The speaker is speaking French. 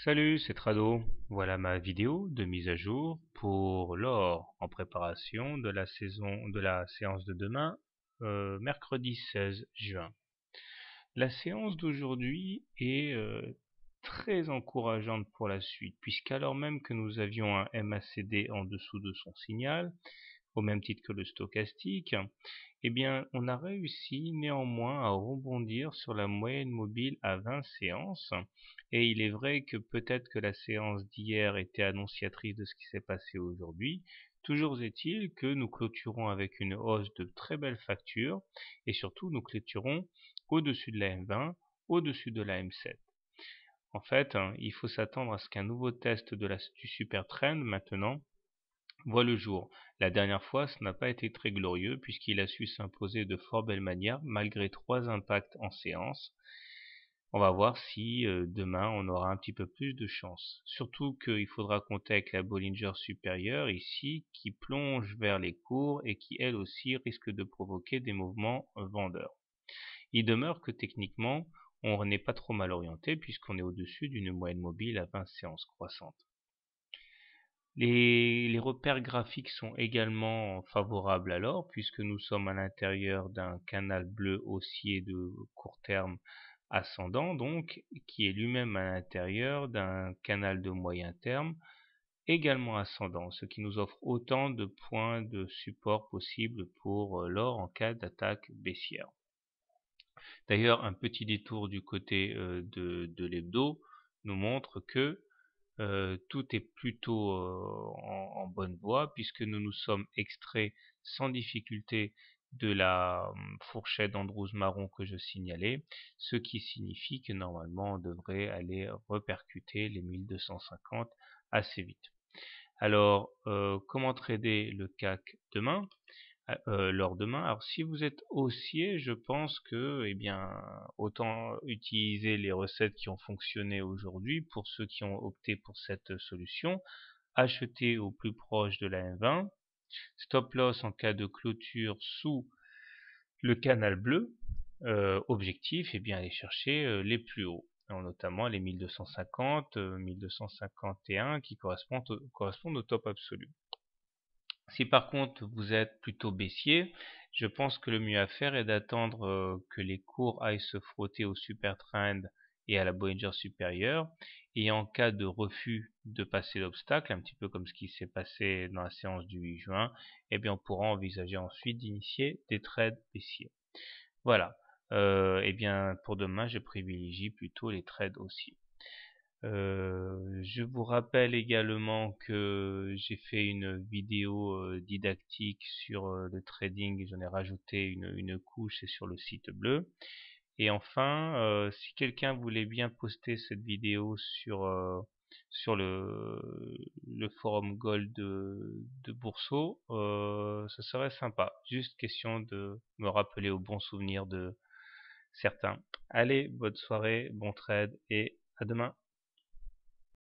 Salut, c'est Trado. Voilà ma vidéo de mise à jour pour l'or en préparation de la séance de demain, mercredi 16 juin. La séance d'aujourd'hui est très encourageante pour la suite, puisqu'alors même que nous avions un MACD en dessous de son signal, au même titre que le stochastique, eh bien, on a réussi néanmoins à rebondir sur la moyenne mobile à 20 séances. Et il est vrai que peut-être que la séance d'hier était annonciatrice de ce qui s'est passé aujourd'hui. Toujours est-il que nous clôturons avec une hausse de très belle facture et surtout nous clôturons au-dessus de la M20, au-dessus de la M7. En fait, il faut s'attendre à ce qu'un nouveau test du super trend maintenant voit le jour. La dernière fois, ce n'a pas été très glorieux puisqu'il a su s'imposer de fort belle manière malgré 3 impacts en séance. On va voir si demain on aura un petit peu plus de chance. Surtout qu'il faudra compter avec la Bollinger supérieure ici qui plonge vers les cours et qui elle aussi risque de provoquer des mouvements vendeurs. Il demeure que techniquement on n'est pas trop mal orienté puisqu'on est au-dessus d'une moyenne mobile à 20 séances croissantes. Les repères graphiques sont également favorables alors, puisque nous sommes à l'intérieur d'un canal bleu haussier de court terme ascendant, donc, qui est lui-même à l'intérieur d'un canal de moyen terme également ascendant, ce qui nous offre autant de points de support possibles pour l'or en cas d'attaque baissière. D'ailleurs, un petit détour du côté de l'hebdo nous montre que tout est plutôt en bonne voie puisque nous nous sommes extraits sans difficulté de la fourchette d'Andrews marron que je signalais, ce qui signifie que normalement on devrait aller repercuter les 1250 assez vite. Alors, comment trader le CAC demain lors demain. Alors si vous êtes haussier, je pense que, eh bien, autant utiliser les recettes qui ont fonctionné aujourd'hui pour ceux qui ont opté pour cette solution. Acheter au plus proche de la M20. Stop loss en cas de clôture sous le canal bleu. Objectif, eh bien, aller chercher les plus hauts, notamment les 1250, 1251 qui correspondent au top absolu. Si par contre vous êtes plutôt baissier, je pense que le mieux à faire est d'attendre que les cours aillent se frotter au super trend et à la Bollinger supérieure, et en cas de refus de passer l'obstacle, un petit peu comme ce qui s'est passé dans la séance du 8 juin, eh bien on pourra envisager ensuite d'initier des trades baissiers. Voilà. Eh bien pour demain, je privilégie plutôt les trades haussiers. Je vous rappelle également que j'ai fait une vidéo didactique sur le trading, j'en ai rajouté une couche, c'est sur le site bleu. Et enfin, si quelqu'un voulait bien poster cette vidéo sur le forum Gold de Bourseau, ce serait sympa. Juste question de me rappeler au bon souvenir de certains. Allez, bonne soirée, bon trade et à demain.